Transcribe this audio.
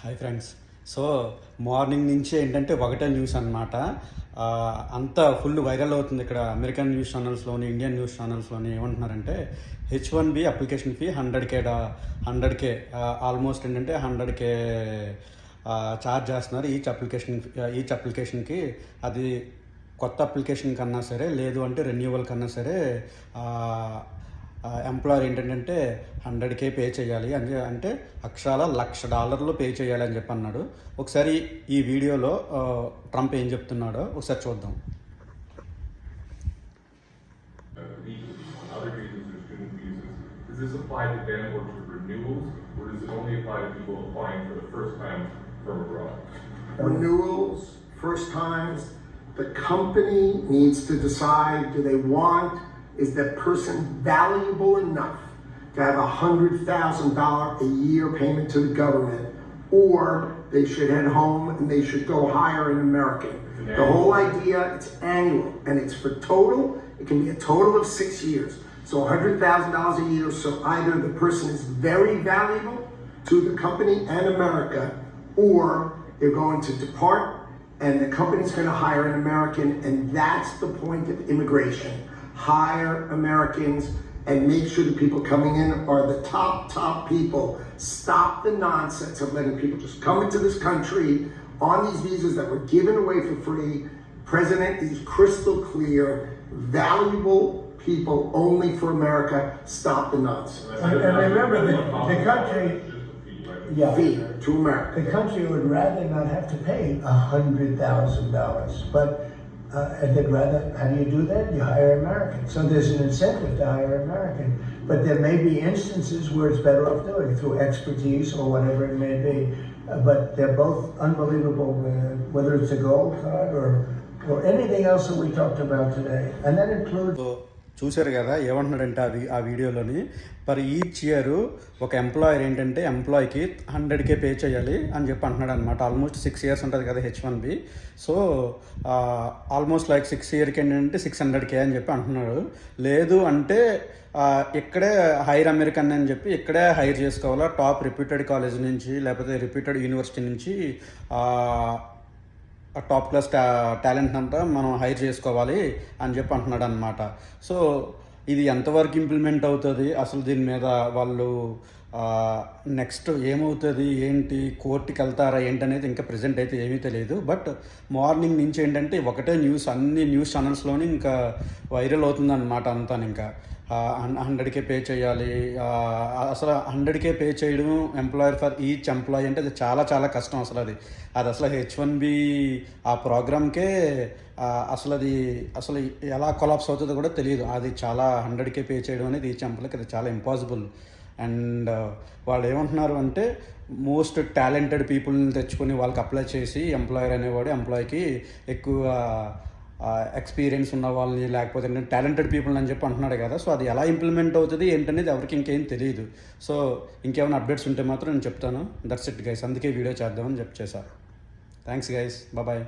Hi friends. So morning నుంచి ఏంటంటే ఒకటే న్యూస్ అనమాట. అంతా ఫుల్ వైరల్ అవుతుంది ఇక్కడ అమెరికన్ న్యూస్ ఛానల్స్లోని, ఇండియన్ న్యూస్ ఛానల్స్లోని. ఏమంటున్నారంటే H1B application fee 100K almost ఏంటంటే 100K ఛార్జ్ చేస్తున్నారు ఈచ్ అప్లికేషన్కి. అది కొత్త అప్లికేషన్ కన్నా సరే, లేదు అంటే రెన్యూవల్ కన్నా సరే ఎంప్లాయర్ ఏంటంటే 100K పే చేయాలి అంటే అక్షరాల $1,00,000 పే చేయాలి అని చెప్పి అన్నాడు. ఒకసారి ఈ వీడియోలో ట్రంప్ ఏం చెప్తున్నాడో ఒకసారి చూద్దాం. Does this apply to them or to renewals, or does it only apply to people applying for the first time from abroad? Renewals, first times, the company needs to decide, do they want, is that person valuable enough to have $100,000 a year payment to the government, or they should head home and they should go hire an American. The whole idea, it's annual, and it's for total, it can be a total of 6 years. So $100,000 a year, so either the person is very valuable to the company and America, or they're going to depart and the company's going to hire an American, and that's the point of immigration. Hire Americans and make sure the people coming in are the top people. Stop the nonsense of letting people just come into this country on these visas that were given away for free. President is crystal clear, valuable people only for America. Stop the nonsense. And remember, the country, Fee to America. the country would rather not have to pay $100,000, but and they'd rather, how do you do that? You hire American. So there's an incentive to hire American, but there may be instances where it's better off doing it through expertise or whatever it may be. But they're both unbelievable, whether it's a gold card or anything else that we talked about today, and that includes. చూశారు కదా ఏమంటున్నాడంటే ఆ వీడియోలోని, per each year ఒక employer ఏంటంటే ఎంప్లాయీకి 100K pay చేయాలి అని చెప్పి అంటున్నాడు అనమాట. ఆల్మోస్ట్ 6 years ఉంటుంది కదా H1B. సో ఆల్మోస్ట్ లైక్ 6 yearకి ఏంటంటే 600K అని చెప్పి అంటున్నాడు. లేదు అంటే ఇక్కడే హైర్ అమెరికన్ అని చెప్పి ఇక్కడే హైర్ చేసుకోవాలా, టాప్ రిప్యూటెడ్ కాలేజ్ నుంచి లేకపోతే రిప్యూటెడ్ యూనివర్సిటీ నుంచి టాప్ క్లాస్ టాలెంట్ అంతా మనం హైర్ చేసుకోవాలి అని చెప్పి అంటున్నాడు అనమాట. సో ఇది ఎంతవరకు ఇంప్లిమెంట్ అవుతుంది, అసలు దీని మీద వాళ్ళు నెక్స్ట్ ఏమవుతుంది, ఏంటి, కోర్టుకి వెళ్తారా ఏంటనేది ఇంకా ప్రజెంట్ అయితే ఏమీ తెలియదు. బట్ మార్నింగ్ నుంచి ఏంటంటే ఒకటే న్యూస్, అన్ని న్యూస్ ఛానల్స్లోని ఇంకా వైరల్ అవుతుంది అనమాట అంతా. ఇంకా 100K పే చేయాలి. అసలు 100K పే చేయడం ఎంప్లాయర్ ఫర్ ఈచ్ ఎంప్లాయీ అంటే అది చాలా చాలా కష్టం. అది అసలు H1B ఆ ప్రోగ్రామ్కే అసలు ఎలా కొలాప్స్ అవుతుందో కూడా తెలియదు. అది చాలా 100K పే చేయడం అనేది ఈచ్ ఎంప్లాయ్కి అది చాలా ఇంపాసిబుల్. అండ్ వాళ్ళు ఏమంటున్నారు అంటే మోస్ట్ టాలెంటెడ్ పీపుల్ని తెచ్చుకొని వాళ్ళకి అప్లై చేసి ఎంప్లాయర్ అనేవాడు ఎంప్లాయీకి ఎక్కువ ఎక్స్పీరియన్స్ ఉన్న వాళ్ళని లేకపోతే టాలెంటెడ్ పీపుల్ అని చెప్పి అంటున్నాడు కదా. సో అది ఎలా ఇంప్లిమెంట్ అవుతుంది ఏంటనేది ఎవరికి ఇంకేం తెలియదు. సో ఇంకేమైనా అప్డేట్స్ ఉంటే మాత్రం నేను చెప్తాను. దట్స్ ఇట్ గైస్, అందుకే వీడియో చేద్దామని చేశాను. Thanks guys, bye.